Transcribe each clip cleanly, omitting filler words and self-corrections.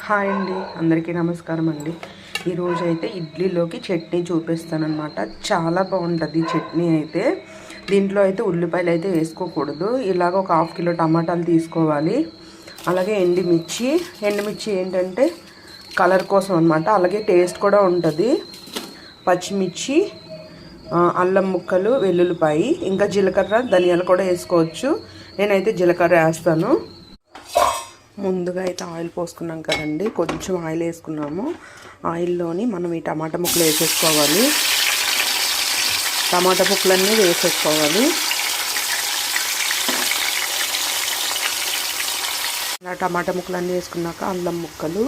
Hi అండి, అందరికీ నమస్కారం అండి. ఈరోజు అయితే ఇడ్లీలోకి చట్నీ చూపిస్తానమాట. చాలా బాగుంటుంది చట్నీ అయితే. దీంట్లో అయితే ఉల్లిపాయలు అయితే వేసుకోకూడదు. ఇలాగ ఒక 1/2 కిలో టమాటాలు తీసుకోవాలి. అలాగే ఎండుమిర్చి ఏంటంటే కలర్ కోసం అనమాట, అలాగే టేస్ట్ కూడా ఉంటుంది. పచ్చిమిర్చి, అల్లం ముక్కలు, వెల్లుల్లిపాయి, ఇంకా జీలకర్ర, ధనియాలు కూడా వేసుకోవచ్చు. నేనైతే జీలకర్ర వేస్తాను. ముందుగా అయితే ఆయిల్ పోసుకున్నాం కదండి, కొంచెం ఆయిల్ వేసుకున్నాము. ఆయిల్లోని మనం ఈ టమాటా ముక్కలు వేసేసుకోవాలి. టమాటా ముక్కలన్నీ వేసేసుకోవాలి. అలా టమాటా ముక్కలన్నీ వేసుకున్నాక అల్లం ముక్కలు,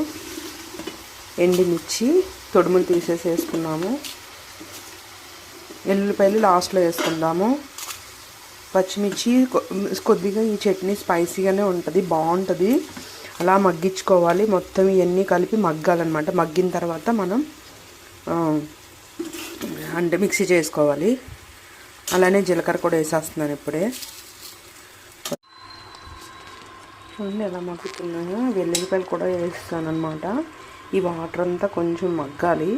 ఎండుమిర్చి తొడుములు వేసుకున్నాము. వెల్లుల్లిపాయలు లాస్ట్లో వేసుకుందాము. పచ్చిమిర్చి కొద్దిగా ఈ చట్నీ స్పైసీగానే ఉంటుంది, బాగుంటుంది. అలా మగ్గించుకోవాలి. మొత్తం ఇవన్నీ కలిపి మగ్గాలన్నమాట. మగ్గిన తర్వాత మనం అంటే మిక్సీ చేసుకోవాలి. అలానే జీలకర్ర కూడా వేసేస్తున్నాను ఇప్పుడే. చూడండి ఎలా మగ్గుతున్నాయో. వెల్లుల్లిపాయలు కూడా వేస్తాను అనమాట. ఈ వాటర్ అంతా కొంచెం మగ్గాలి.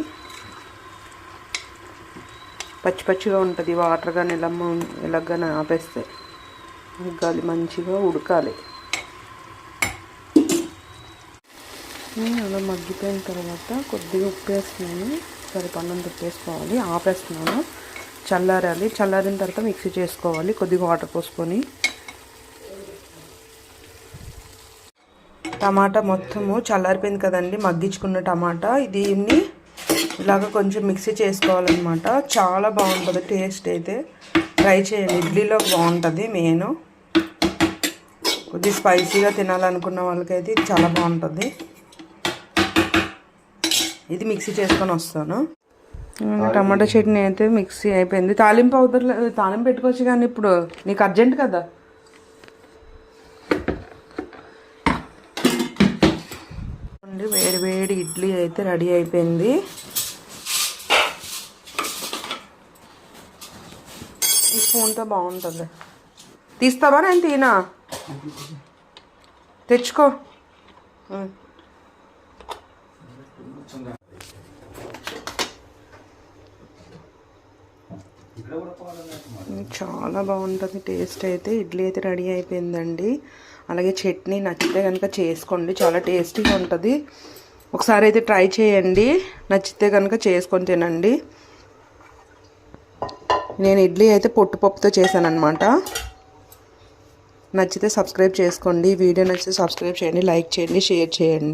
పచ్చి పచ్చిగా ఉంటుంది వాటర్ కానీ ఎలాగని ఆపేస్తే. మగ్గాలి, మంచిగా ఉడకాలి. అలా మగ్గిపోయిన తర్వాత కొద్దిగా ఉప్పు వేస్తున్నాను. సరిపడినంత ఉప్పు వేసుకోవాలి. ఆపేస్తున్నాను. చల్లారాలి. చల్లారిన తర్వాత మిక్సీ చేసుకోవాలి కొద్దిగా వాటర్ పోసుకొని. టమాటా మొత్తము చల్లారిపోయింది కదండి, మగ్గించుకున్న టమాటా. దీన్ని ఇలాగ కొంచెం మిక్సీ చేసుకోవాలన్నమాట. చాలా బాగుంటుంది టేస్ట్ అయితే. ట్రై చేయండి, ఇడ్లీలో బాగుంటుంది. మెయిన్ కొద్దిగా స్పైసీగా తినాలనుకున్న వాళ్ళకైతే ఇది చాలా బాగుంటుంది. ఇది మిక్సీ చేసుకొని వస్తాను. టమాటా చట్నీ అయితే మిక్సీ అయిపోయింది. తాలింపు పెట్టుకోవచ్చు కానీ ఇప్పుడు నీకు అర్జెంట్ కదా. వేడి వేడి ఇడ్లీ అయితే రెడీ అయిపోయింది. ఈ స్పూన్తో బాగుంటుంది. తీస్తావా? నేను తీనా? తెచ్చుకో. చాలా బాగుంటుంది టేస్ట్ అయితే. ఇడ్లీ అయితే రెడీ అయిపోయిందండి. అలాగే చట్నీ నచ్చితే కనుక చేసుకోండి, చాలా టేస్టీగా ఉంటుంది. ఒకసారి అయితే ట్రై చేయండి, నచ్చితే కనుక చేసుకొని తినండి. నేను ఇడ్లీ అయితే పొట్టుపప్పుతో చేశానన్నమాట. నచ్చితే సబ్స్క్రైబ్ చేసుకోండి. వీడియో నచ్చితే సబ్స్క్రైబ్ చేయండి, లైక్ చేయండి, షేర్ చేయండి.